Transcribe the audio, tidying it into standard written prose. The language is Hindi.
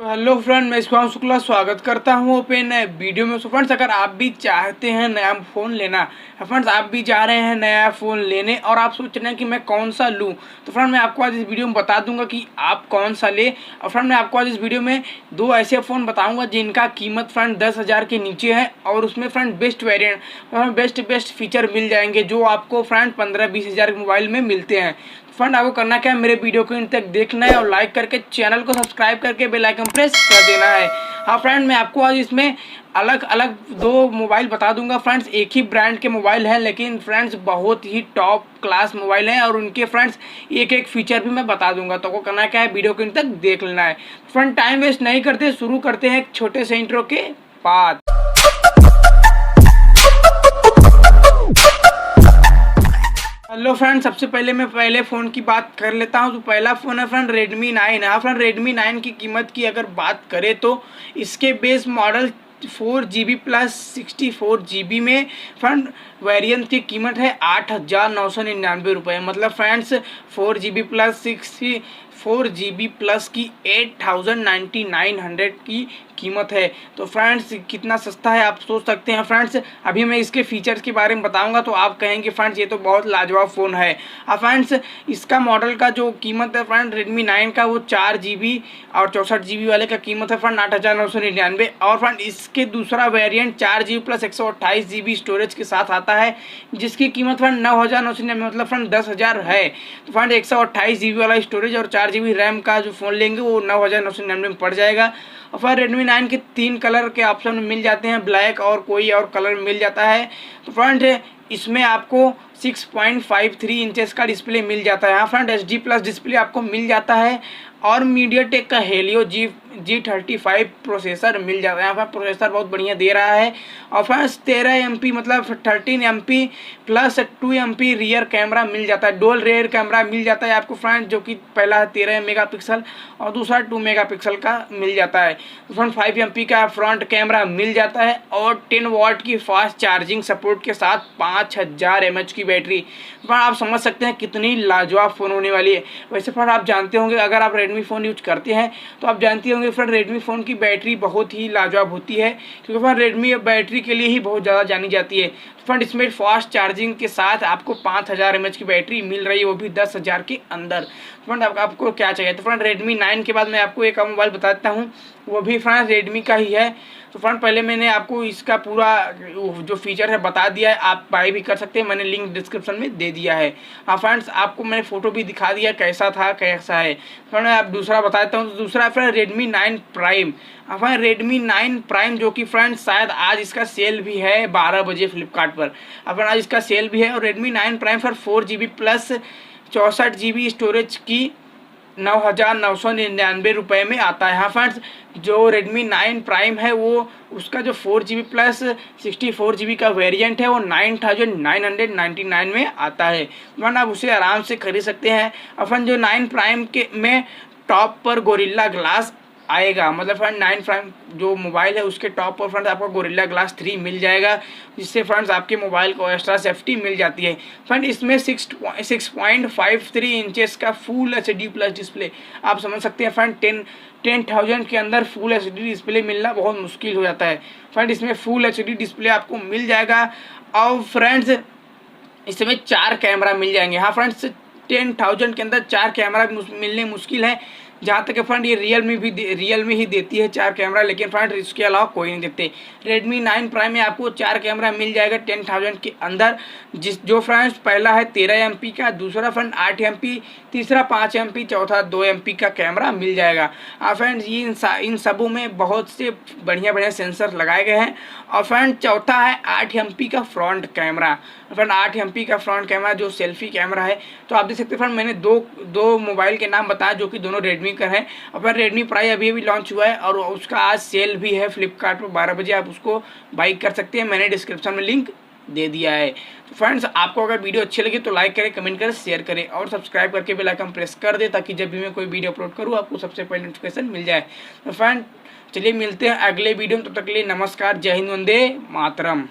हेलो फ्रेंड, मैं शिवांशु शुक्ला स्वागत करता हूं अपने नए वीडियो में। फ्रेंड्स, अगर आप भी चाहते हैं नया फ़ोन लेना, फ्रेंड्स आप भी जा रहे हैं नया फ़ोन लेने और आप सोच रहे हैं कि मैं कौन सा लूं, तो फ्रेंड मैं आपको आज इस वीडियो में बता दूंगा कि आप कौन सा ले। और फ्रेंड मैं आपको आज इस वीडियो में दो ऐसे फ़ोन बताऊँगा जिनका कीमत फ्रेंड 10,000 के नीचे है और उसमें फ्रेंड बेस्ट वेरियंट बेस्ट फीचर मिल जाएंगे जो आपको फ्रेंड 15-20 हज़ार के मोबाइल में मिलते हैं। फ्रेंड आपको करना क्या है, मेरे वीडियो को इन तक देखना है और लाइक करके चैनल को सब्सक्राइब करके बेल आइकन प्रेस कर देना है। हाँ फ्रेंड, मैं आपको आज इसमें अलग अलग दो मोबाइल बता दूंगा। फ्रेंड्स एक ही ब्रांड के मोबाइल हैं, लेकिन फ्रेंड्स बहुत ही टॉप क्लास मोबाइल हैं और उनके फ्रेंड्स एक एक फीचर भी मैं बता दूंगा। तो आपको करना क्या है, वीडियो को इन तक देख लेना है। फ्रेंड टाइम वेस्ट नहीं करते, शुरू करते हैं एक छोटे से इंट्रो के बाद। हेलो फ्रेंड, सबसे पहले मैं पहले फ़ोन की बात कर लेता हूं। तो पहला फ़ोन है फ्रेंड Redmi 9। हाँ फ्रेंड, Redmi 9 की कीमत की अगर बात करें तो इसके base model 4GB plus 64GB में फ्रेंड वेरिएंट की कीमत है 8,999 रुपये। मतलब friends 4GB plus 4GB plus की 8,999 की कीमत है। तो फ्रेंड्स कितना सस्ता है आप सोच सकते हैं। फ्रेंड्स अभी मैं इसके फीचर्स के बारे में बताऊंगा तो आप कहेंगे फ्रेंड्स ये तो बहुत लाजवाब फ़ोन है। फ्रेंड्स इसका मॉडल का जो कीमत है फ्रेंड Redmi 9 का वो 4GB और 64GB वाले का कीमत है फ्रेंड 8,999। और फ्रेंड इसके दूसरा variant 4GB plus 128GB storage के साथ आता है जिसकी कीमत फ्रेंड 9,999, मतलब फ्रेंड 10,000 है। तो फ्रेंड 128GB वाला स्टोरेज और 4GB रैम का जो फ़ोन लेंगे वो 9,999 में पड़ जाएगा। और फिर Redmi 9 के 3 कलर के ऑप्शन मिल जाते हैं, ब्लैक और कोई और कलर मिल जाता है। तो फ्रेंड इसमें आपको 6.53 इंचेस का डिस्प्ले मिल जाता है। हाँ फ्रेंड HD प्लस डिस्प्ले आपको मिल जाता है और मीडियाटेक का हेलियो G35 प्रोसेसर मिल जाता है। यहाँ पर प्रोसेसर बहुत बढ़िया दे रहा है। और फ्रेंड्स 13 MP मतलब 13 MP plus 2 MP rear camera मिल जाता है, डोल रियर कैमरा मिल जाता है आपको फ्रेंड, जो कि पहला है 13 मेगापिक्सल और दूसरा 2 मेगापिक्सल का मिल जाता है। फ्रेंड 5 MP का फ्रंट कैमरा मिल जाता है और 10 वाट की फास्ट चार्जिंग सपोर्ट के साथ 5000 mAh की बैटरी। फ्रेंड आप समझ सकते हैं कितनी लाजवाब फ़ोन होने वाली है। वैसे फ्रेंड आप जानते होंगे, अगर आप Redmi फ़ोन यूज करते हैं तो आप जानते होंगे फ्रेंड Redmi फ़ोन की बैटरी बहुत ही लाजवाब होती है, क्योंकि फ्रेंड Redmi बैटरी के लिए ही बहुत ज़्यादा जानी जाती है। फ्रेंड इसमें फास्ट चार्जिंग के साथ आपको 5000 mAh की बैटरी मिल रही है, वो भी 10,000 के अंदर। फ्रेंड आपको क्या चाहिए। तो फ्रेंड Redmi 9 के बाद मैं आपको एक और मोबाइल बताता हूँ, वो भी फ्रेंड Redmi का ही है। तो फ्रेंड पहले मैंने आपको इसका पूरा जो फीचर है बता दिया है, आप बाय भी कर सकते हैं, मैंने लिंक डिस्क्रिप्शन में दे दिया है। हाँ फ्रेंड्स आपको मैंने फ़ोटो भी दिखा दिया कैसा था कैसा है। फ्रेंड आप दूसरा बताता हूँ। तो दूसरा फ्रेंड Redmi 9 Prime। हाँ Redmi 9 Prime जो कि फ्रेंड शायद आज इसका सेल भी है 12 बजे फ्लिपकार्ट पर। अब आज इसका सेल भी है। और Redmi 9 Prime पर 4GB प्लस 64GB स्टोरेज की 9,999 रुपये में आता है। हाँ फ्रेंड्स जो Redmi 9 Prime है वो उसका जो 4GB प्लस 64GB का वेरिएंट है वो 9,999 में आता है। फ्रेंड आप उसे आराम से खरीद सकते हैं। अपन जो 9 Prime के में टॉप पर गोरिल्ला ग्लास आएगा, मतलब फ्रेंड 9 Prime जो मोबाइल है उसके टॉप पर फ्रेंड्स आपको गोरिल्ला ग्लास 3 मिल जाएगा, जिससे फ्रेंड्स आपके मोबाइल को एक्स्ट्रा सेफ्टी मिल जाती है। फ्रेंड इसमें 6.53 इंचेस का फुल HD प्लस डिस्प्ले, आप समझ सकते हैं फ्रेंड 10,000 के अंदर फुल HD डिस्प्ले मिलना बहुत मुश्किल हो जाता है। फ्रेंड इसमें फुल HD डिस्प्ले आपको मिल जाएगा। और फ्रेंड्स इसमें 4 कैमरा मिल जाएंगे। हाँ फ्रेंड्स 10,000 के अंदर 4 कैमरा मिलने मुश्किल है। जहाँ तक फ्रेंड ये रियलमी ही देती है 4 कैमरा, लेकिन फ्रेंड इसके अलावा कोई नहीं देते। Redmi 9 Prime में आपको 4 कैमरा मिल जाएगा 10,000 के अंदर, जो फ्रेंड्स पहला है 13 MP का, दूसरा फ्रेंड 8 MP, तीसरा 5 MP, चौथा 2 MP का कैमरा मिल जाएगा। फ्रेंड्स इन सबों में बहुत से बढ़िया सेंसर लगाए गए हैं। और फ्रेंड चौथा है 8 MP का फ्रंट कैमरा। फ्रेंड 8 MP का फ्रंट कैमरा जो सेल्फी कैमरा है। तो आप देख सकते हैं फ्रेंड मैंने दो मोबाइल के नाम बताया जो कि दोनों Redmi का है। और फिर Redmi Prime अभी लॉन्च हुआ है और उसका आज सेल भी है फ्लिपकार्ट पर 12 बजे, आप उसको बाई कर सकते हैं, मैंने डिस्क्रिप्शन में लिंक दे दिया है। तो फ्रेंड्स आपको अगर वीडियो अच्छी लगे तो लाइक करें, कमेंट करें, शेयर करें और सब्सक्राइब करके बेल आइकन प्रेस कर दे, ताकि जब भी मैं कोई वीडियो अपलोड करूँ आपको सबसे पहले नोटिफिकेशन मिल जाए। तो फ्रेंड चलिए मिलते हैं अगले वीडियो में, तब तक के लिए नमस्कार, जय हिंद, वंदे मातरम।